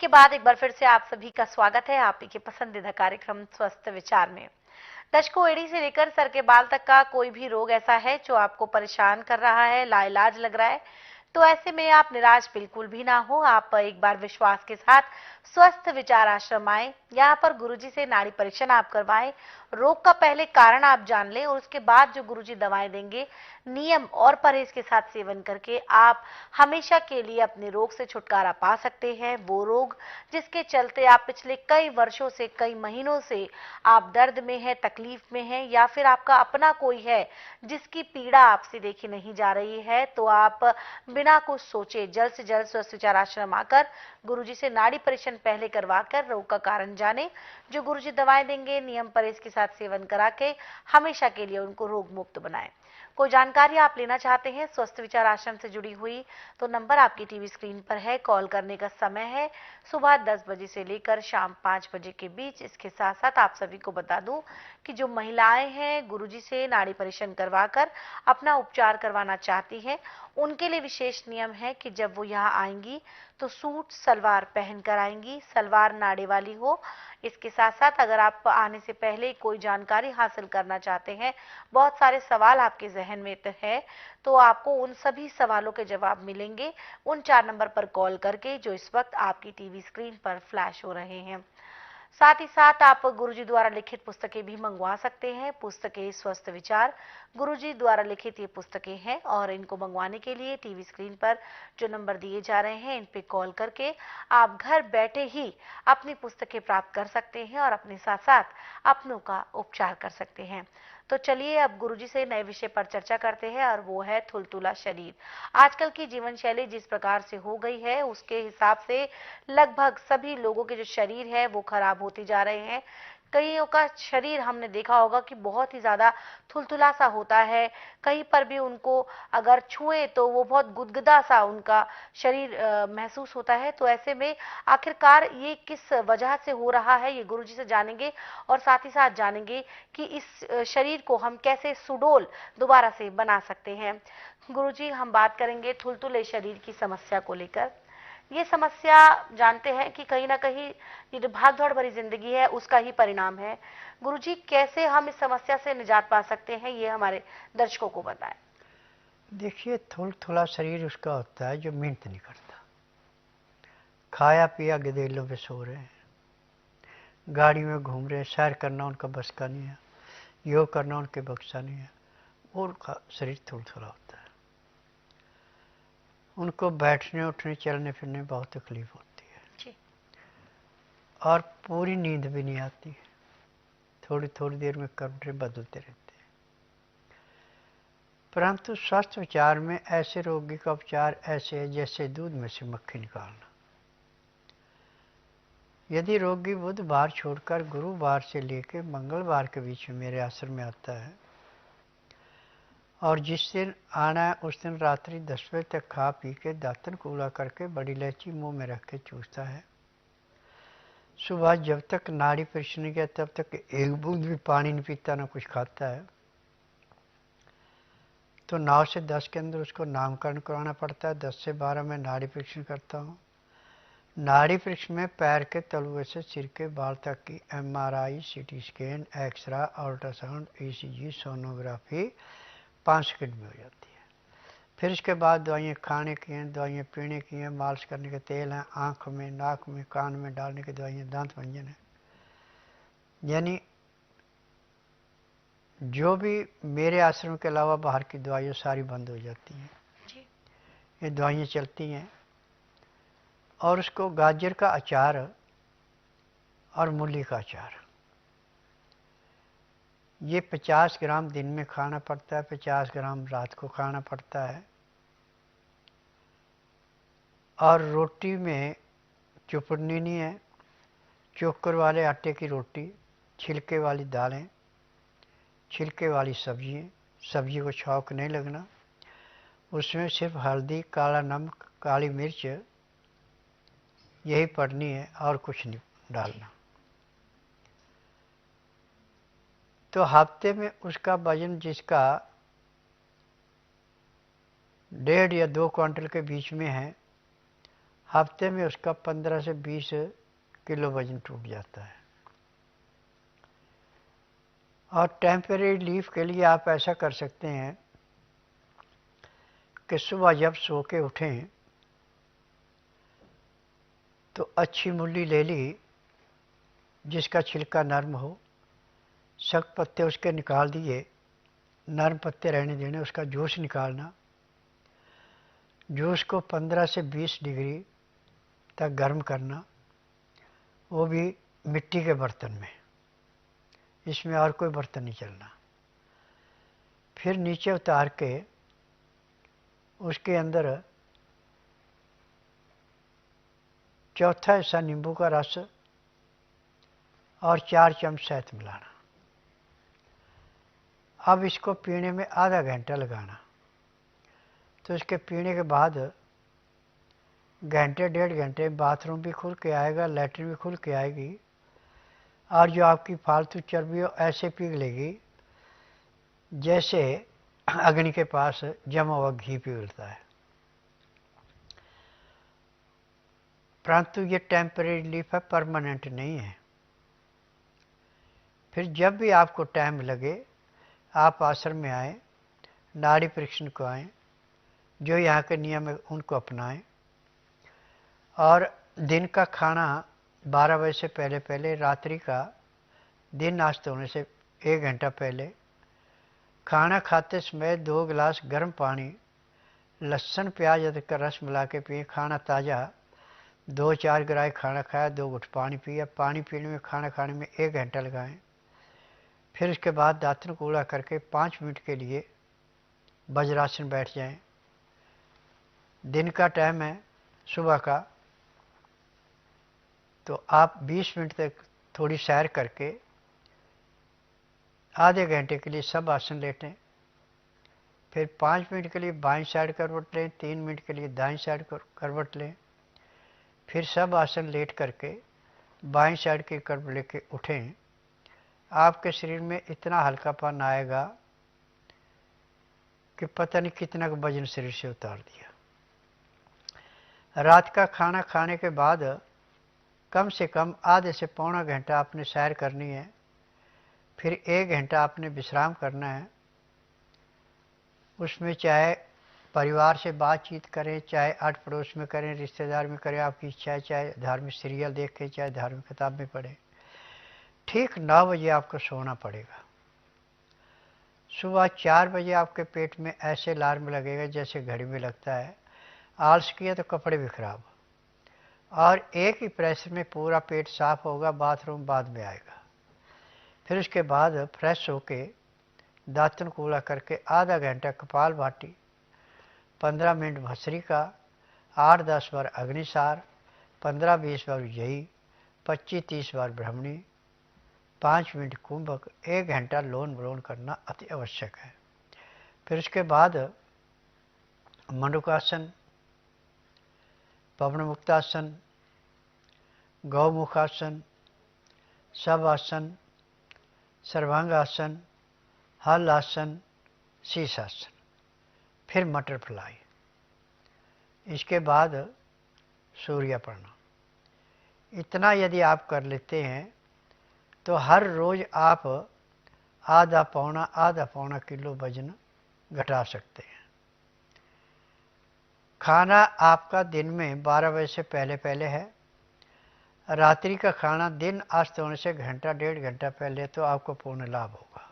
के बाद एक बार फिर से आप सभी का स्वागत है आप ही के पसंदीदा कार्यक्रम स्वस्थ विचार में। दर्शकों, एड़ी से लेकर सर के बाल तक का कोई भी रोग ऐसा है जो आपको परेशान कर रहा है, लाइलाज लग रहा है, तो ऐसे में आप निराश बिल्कुल भी ना हो। आप एक बार विश्वास के साथ स्वस्थ विचार आश्रम आए। यहाँ पर गुरुजी से नाड़ी परीक्षण आप करवाएं, रोग का पहले कारण आप जान लें और उसके बाद जो गुरुजी दवाएं देंगे, नियम और परहेज के साथ सेवन करके आप हमेशा के लिए अपने रोग से छुटकारा पा सकते हैं। वो रोग जिसके चलते आप पिछले कई वर्षों से, कई महीनों से आप दर्द में हैं, तकलीफ में हैं, या फिर आपका अपना कोई है जिसकी पीड़ा आपसे देखी नहीं जा रही है, तो आप बिना कुछ सोचे जल्द से जल्द स्वस्थ विचार आश्रम आकर गुरुजी से नाड़ी परीक्षण पहले करवाकर रोग का कारण जाने। जो गुरुजी दवाएं देंगे, नियम परहेज के साथ सेवन करा के हमेशा के लिए उनको रोग मुक्त बनाएं। कोई जानकारी आप लेना चाहते हैं स्वस्थ विचार आश्रम से जुड़ी हुई, तो नंबर आपकी टीवी स्क्रीन पर है। कॉल करने का समय है सुबह 10 बजे से लेकर शाम 5 बजे के बीच। इसके साथ साथ आप सभी को बता दूं कि जो महिलाएं हैं गुरुजी से नाड़ी परीक्षण करवाकर अपना उपचार करवाना चाहती हैं, उनके लिए विशेष नियम है कि जब वो यहाँ आएंगी तो सूट सलवार पहनकर आएंगी, सलवार नाड़े वाली हो। इसके साथ साथ अगर आप आने से पहले कोई जानकारी हासिल करना चाहते हैं, बहुत सारे सवाल आपके जहन में है, तो आपको उन सभी सवालों के जवाब मिलेंगे उन 4 नंबर पर कॉल करके जो इस वक्त आपकी टीवी स्क्रीन पर फ्लैश हो रहे हैं। साथ ही साथ आप गुरुजी द्वारा लिखित पुस्तकें भी मंगवा सकते हैं। पुस्तकें स्वस्थ विचार गुरुजी द्वारा लिखित ये पुस्तकें हैं और इनको मंगवाने के लिए टीवी स्क्रीन पर जो नंबर दिए जा रहे हैं, इन पे कॉल करके आप घर बैठे ही अपनी पुस्तकें प्राप्त कर सकते हैं और अपने साथ साथ अपनों का उपचार कर सकते हैं। तो चलिए अब गुरुजी से नए विषय पर चर्चा करते हैं और वो है थुलथुला शरीर। आजकल की जीवन शैली जिस प्रकार से हो गई है, उसके हिसाब से लगभग सभी लोगों के जो शरीर है वो खराब होते जा रहे हैं। कईयों का शरीर हमने देखा होगा कि बहुत ही ज्यादा थुलथुला सा होता है। कहीं पर भी उनको अगर छुए तो वो बहुत गुदगुदा सा उनका शरीर महसूस होता है। तो ऐसे में आखिरकार ये किस वजह से हो रहा है, ये गुरुजी से जानेंगे और साथ ही साथ जानेंगे कि इस शरीर को हम कैसे सुडौल दोबारा से बना सकते हैं। गुरुजी, हम बात करेंगे थुलथुले शरीर की समस्या को लेकर। ये समस्या जानते हैं कि कहीं ना कहीं ये जो भागदौड़ भरी जिंदगी है उसका ही परिणाम है। गुरुजी, कैसे हम इस समस्या से निजात पा सकते हैं, ये हमारे दर्शकों को बताएं। देखिए, थोड़ा शरीर उसका होता है जो मेहनत नहीं करता। खाया पिया गदेलों पे सो रहे हैं, गाड़ी में घूम रहे हैं, सैर करना उनका बस का नहीं है, योग करना उनके बस का नहीं है, और उनका शरीर थोड़ा होता है। उनको बैठने उठने चलने फिरने बहुत तकलीफ होती है जी। और पूरी नींद भी नहीं आती। थोड़ी थोड़ी देर में कमरे बदलते रहते हैं। परंतु स्वस्थ विचार में ऐसे रोगी का उपचार ऐसे है जैसे दूध में से मक्खी निकालना। यदि रोगी बुधवार छोड़कर गुरुवार से लेकर मंगलवार के बीच में मेरे आश्रम में आता है और जिस दिन आना है उस दिन रात्रि 10 बजे तक खा पी के दातन कूला करके बड़ी इलायची मुंह में रख के चूसता है, सुबह जब तक नाड़ी परीक्षण नहीं किया तब तक एक बूंद भी पानी नहीं पीता, ना कुछ खाता है, तो 9 से 10 के अंदर उसको नामकरण कराना पड़ता है। 10 से 12 में नाड़ी परीक्षण करता हूँ। नाड़ी परीक्षण में पैर के तलुए से सिर के बाल तक की MRI, CT scan, x ray, ultrasound, ECG, sonography 5 second में हो जाती है। फिर इसके बाद दवाइयाँ खाने की हैं, दवाइयाँ पीने की हैं, मालिश करने के तेल हैं, आँख में, नाक में, कान में डालने की दवाइयाँ, दांत मंजन है। यानी जो भी मेरे आश्रम के अलावा बाहर की दवाइयाँ सारी बंद हो जाती हैं। ये दवाइयाँ चलती हैं। और उसको गाजर का अचार और मूली का अचार ये 50 ग्राम दिन में खाना पड़ता है, 50 ग्राम रात को खाना पड़ता है। और रोटी में चुपड़नी नहीं है, चोकर वाले आटे की रोटी, छिलके वाली दालें, छिलके वाली सब्जियाँ, सब्जी को छौंक नहीं लगना, उसमें सिर्फ हल्दी, काला नमक, काली मिर्च यही पड़नी है और कुछ नहीं डालना। तो हफ्ते में उसका वजन जिसका 1.5 या 2 क्विंटल के बीच में है, हफ्ते में उसका 15 से 20 किलो वजन टूट जाता है। और टेम्परेरी रिलीफ के लिए आप ऐसा कर सकते हैं कि सुबह जब सो के उठें तो अच्छी मूली ले ली जिसका छिलका नरम हो, सख्त पत्ते उसके निकाल दिए, नरम पत्ते रहने देने, उसका जूस निकालना। जूस को 15 से 20 डिग्री तक गर्म करना, वो भी मिट्टी के बर्तन में, इसमें और कोई बर्तन नहीं चलना। फिर नीचे उतार के उसके अंदर चौथा हिस्सा नींबू का रस और 4 चम्मच शहद मिलाना। अब इसको पीने में आधा घंटा लगाना। तो इसके पीने के बाद घंटे 1.5 घंटे बाथरूम भी खुल के आएगा, लैट्रिन भी खुल के आएगी, और जो आपकी फालतू चर्बी हो ऐसे पिघलेगी जैसे अग्नि के पास जमा हुआ घी पिघलता है। परंतु ये टेम्परेरी रिलीफ है, परमानेंट नहीं है। फिर जब भी आपको टाइम लगे आप आश्रम में आए, नाड़ी परीक्षण को आए, जो यहाँ के नियम है उनको अपनाएं, और दिन का खाना 12 बजे से पहले पहले, रात्रि का दिन नाश्ता होने से 1 घंटा पहले, खाना खाते समय 2 गिलास गर्म पानी लहसुन प्याज अदरक का रस मिला के पिए। खाना ताज़ा 2-4 ग्राय खाना खाया, 2 घुट पानी पिया। पानी पीने में, खाना खाने में 1 घंटा लगाएं। फिर उसके बाद दांतन कूड़ा करके 5 मिनट के लिए वज्रासन बैठ जाएं। दिन का टाइम है सुबह का, तो आप 20 मिनट तक थोड़ी सैर करके आधे घंटे के लिए सब आसन लेटें। फिर 5 मिनट के लिए बाईं साइड करवट लें, 3 मिनट के लिए दाईं साइड करवट लें। फिर सब आसन लेट करके बाईं साइड की करवट लेके उठें। आपके शरीर में इतना हल्कापन आएगा कि पता नहीं कितना का वजन शरीर से उतार दिया। रात का खाना खाने के बाद कम से कम आधे से पौना घंटा आपने सैर करनी है। फिर 1 घंटा आपने विश्राम करना है। उसमें चाहे परिवार से बातचीत करें, चाहे आठ पड़ोस में करें, रिश्तेदार में करें, आपकी इच्छा है, चाहे धार्मिक सीरियल देखें, चाहे धार्मिक किताब में पढ़ें। ठीक 9 बजे आपको सोना पड़ेगा। सुबह 4 बजे आपके पेट में ऐसे अलार्म लगेगा जैसे घड़ी में लगता है। आलस किया तो कपड़े भी खराब, और एक ही प्रेशर में पूरा पेट साफ होगा। बाथरूम बाद में आएगा। फिर उसके बाद फ्रेश होके दांतन कूड़ा करके आधा घंटा कपाल भाती, 15 मिनट भस्त्रिका, 8-10 बार अग्निसार, 15-20 बार उज्जयी, 25-30 बार ब्राह्मणी, 5 मिनट कुंभक, 1 घंटा लोन विलोन करना अति आवश्यक है। फिर उसके बाद मंडूकासन, पवन मुक्तासन, गौमुखासन, सब आसन, सर्वांगासन, हल आसन, शीर्षासन, फिर मटर फ्लाई। इसके बाद सूर्य प्रणाम। इतना यदि आप कर लेते हैं तो हर रोज आप आधा पौना किलो वजन घटा सकते हैं। खाना आपका दिन में 12 बजे से पहले पहले है। रात्रि का खाना दिन अस्त होने से घंटा 1.5 घंटा पहले, तो आपको पूर्ण लाभ होगा।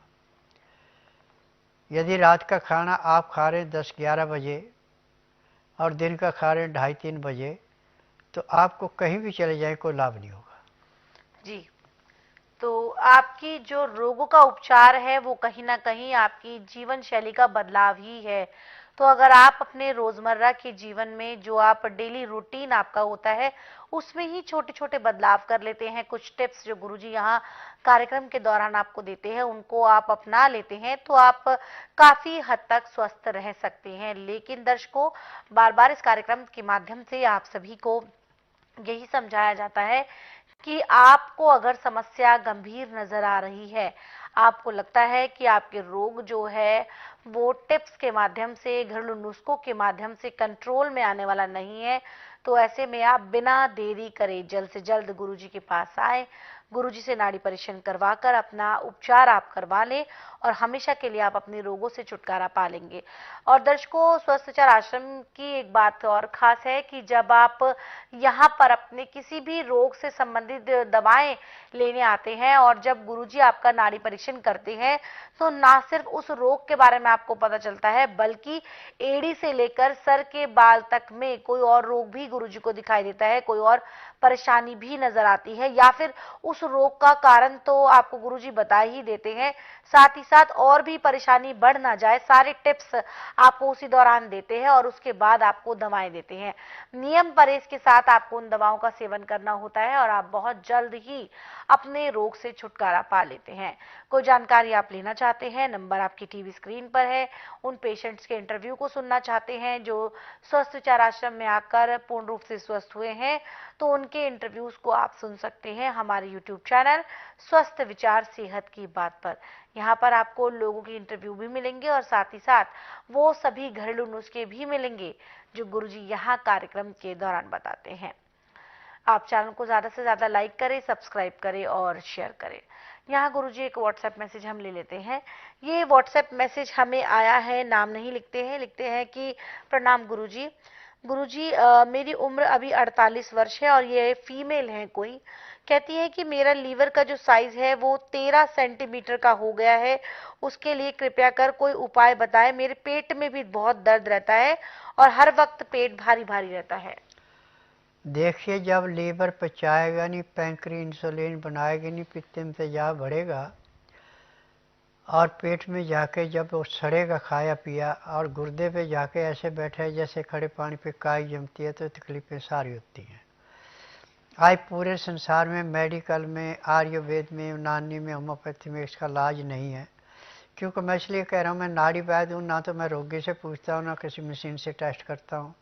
यदि रात का खाना आप खा रहे हैं 10-11 बजे और दिन का खा रहे हैं 2:30-3 बजे, तो आपको कहीं भी चले जाए कोई लाभ नहीं होगा। जी, तो आपकी जो रोगों का उपचार है वो कहीं ना कहीं आपकी जीवन शैली का बदलाव ही है। तो अगर आप अपने रोजमर्रा के जीवन में जो आप डेली रूटीन आपका होता है उसमें ही छोटे छोटे बदलाव कर लेते हैं, कुछ टिप्स जो गुरुजी यहाँ कार्यक्रम के दौरान आपको देते हैं उनको आप अपना लेते हैं, तो आप काफी हद तक स्वस्थ रह सकते हैं। लेकिन दर्शकों, बार बार इस कार्यक्रम के माध्यम से आप सभी को यही समझाया जाता है कि आपको अगर समस्या गंभीर नजर आ रही है, आपको लगता है कि आपके रोग जो है वो टिप्स के माध्यम से, घरेलू नुस्खों के माध्यम से कंट्रोल में आने वाला नहीं है, तो ऐसे में आप बिना देरी करे जल्द से जल्द गुरुजी के पास आए, गुरुजी से नाड़ी परीक्षण करवाकर अपना उपचार आप करवा लें और हमेशा के लिए आप अपने रोगों से छुटकारा पा लेंगे। और दर्शकों, स्वस्थ विचार आश्रम की एक बात और खास है कि जब आप यहाँ पर अपने किसी भी रोग से संबंधित दवाएं लेने आते हैं और जब गुरुजी आपका नाड़ी परीक्षण करते हैं तो ना सिर्फ उस रोग के बारे में आपको पता चलता है, बल्कि एड़ी से लेकर सर के बाल तक में कोई और रोग भी गुरुजी को दिखाई देता है, कोई और परेशानी भी नजर आती है, या फिर उस रोग का कारण तो आपको गुरुजी बता ही देते हैं, साथ ही साथ और भी परेशानी बढ़ ना जाए सारे टिप्स आपको उसी दौरान देते हैं और उसके बाद आपको दवाएं देते हैं। नियम परहेज के साथ आपको उन दवाओं का सेवन करना होता है और आप बहुत जल्द ही अपने रोग से छुटकारा पा लेते हैं। कोई जानकारी आप लेना चाहते हैं, नंबर आपकी टीवी स्क्रीन पर है। उन पेशेंट्स के इंटरव्यू को सुनना चाहते हैं जो स्वस्थ विचार आश्रम में आकर पूर्ण रूप से स्वस्थ हुए हैं, तो उनके इंटरव्यूज को आप सुन सकते हैं हमारे यूट्यूब चैनल स्वस्थ विचार सेहत की बात पर। यहाँ पर आपको लोगों की इंटरव्यू भी मिलेंगे और साथ ही साथ वो सभी घरेलू नुस्खे भी मिलेंगे जो गुरुजी यहाँ कार्यक्रम के दौरान बताते हैं। आप चैनल को ज़्यादा से ज़्यादा लाइक करें, सब्सक्राइब करें और शेयर करें। यहाँ गुरुजी एक व्हाट्सएप मैसेज हम ले लेते हैं। ये व्हाट्सएप मैसेज हमें आया है, नाम नहीं लिखते हैं कि प्रणाम गुरुजी। गुरुजी, मेरी उम्र अभी 48 वर्ष है और ये फीमेल है। कोई कहती है कि मेरा लीवर का जो साइज है वो 13 सेंटीमीटर का हो गया है, उसके लिए कृपया कर कोई उपाय बताएं। मेरे पेट में भी बहुत दर्द रहता है और हर वक्त पेट भारी भारी रहता है। देखिए, जब लीवर पचाएगा नहीं, पैंक्री इंसुलिन बनाएगी नहीं, पित्त में तेजाब बढ़ेगा और पेट में जाके जब वो सड़ेगा खाया पिया और गुर्दे पे जाके ऐसे बैठे जैसे खड़े पानी पे काई जमती है, तो तकलीफें सारी होती हैं। आज पूरे संसार में मेडिकल में, आयुर्वेद में, यूनानी में, होम्योपैथी में इसका इलाज नहीं है। क्योंकि मैं इसलिए कह रहा हूँ, मैं नाड़ी वैद्य हूँ, ना तो मैं रोगी से पूछता हूँ ना किसी मशीन से टेस्ट करता हूँ।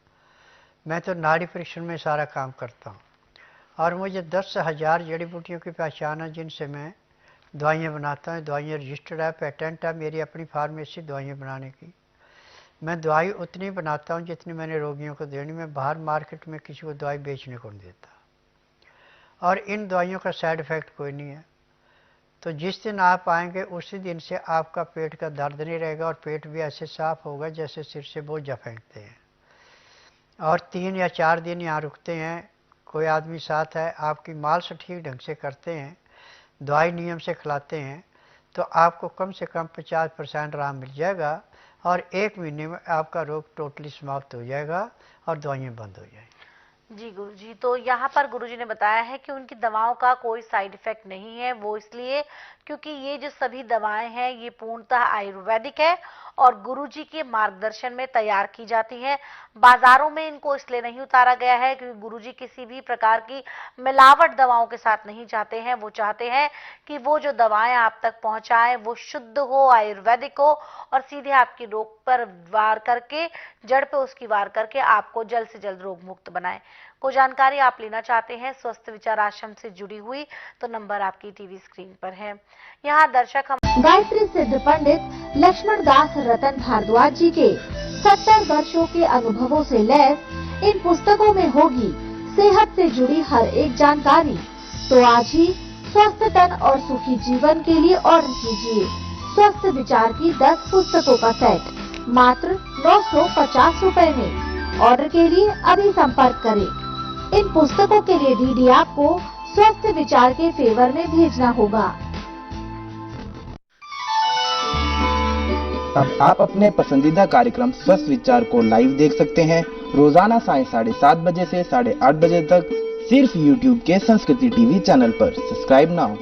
मैं तो नाड़ी परीक्षण में सारा काम करता हूँ और मुझे 10,000 जड़ी बूटियों की पहचान है जिनसे मैं दवाइयाँ बनाता हूँ। दवाइयाँ रजिस्टर्ड है, पेटेंट है मेरी अपनी फार्मेसी दवाइयाँ बनाने की। मैं दवाई उतनी बनाता हूँ जितनी मैंने रोगियों को देनी। मैं बाहर मार्केट में किसी को दवाई बेचने को नहीं देता और इन दवाइयों का साइड इफ़ेक्ट कोई नहीं है। तो जिस दिन आप आएंगे उसी दिन से आपका पेट का दर्द नहीं रहेगा और पेट भी ऐसे साफ होगा जैसे सिर से बोझा फेंकते हैं। और 3 या 4 दिन यहाँ रुकते हैं, कोई आदमी साथ है, आपकी मालिश ठीक ढंग से करते हैं, दवाई नियम से खिलाते हैं, तो आपको कम से कम 50% आराम मिल जाएगा और 1 महीने में आपका रोग टोटली समाप्त हो जाएगा और दवाइयाँ बंद हो जाएंगी। जी गुरुजी, तो यहाँ पर गुरुजी ने बताया है कि उनकी दवाओं का कोई साइड इफेक्ट नहीं है। वो इसलिए क्योंकि ये जो सभी दवाएं हैं ये पूर्णतः आयुर्वेदिक है और गुरुजी के मार्गदर्शन में तैयार की जाती हैं। बाजारों में इनको इसलिए नहीं उतारा गया है क्योंकि गुरुजी किसी भी प्रकार की मिलावट दवाओं के साथ नहीं चाहते हैं। वो चाहते हैं कि वो जो दवाएं आप तक पहुंचाएं वो शुद्ध हो, आयुर्वेदिक हो और सीधे आपकी रोग पर वार करके, जड़ पे उसकी वार करके आपको जल्द से जल्द रोग मुक्त बनाए। कोई जानकारी आप लेना चाहते हैं स्वस्थ विचार आश्रम से जुड़ी हुई, तो नंबर आपकी टीवी स्क्रीन पर है। यहाँ दर्शक हम गायत्री सिद्ध पंडित लक्ष्मण दास रतन भारद्वाज जी के 70 वर्षों के अनुभवों से लैस इन पुस्तकों में होगी सेहत से जुड़ी हर एक जानकारी। तो आज ही स्वस्थ तन और सुखी जीवन के लिए ऑर्डर कीजिए स्वस्थ विचार की 10 पुस्तकों का सेट मात्र 950 रुपए में। ऑर्डर के लिए अभी संपर्क करें। इन पुस्तकों के लिए डीडी आपको स्वस्थ विचार के फेवर में भेजना होगा। अब आप अपने पसंदीदा कार्यक्रम स्वस्थ विचार को लाइव देख सकते हैं रोजाना सायं 7:30 बजे से 8:30 बजे तक सिर्फ YouTube के संस्कृति टीवी चैनल पर। Subscribe now.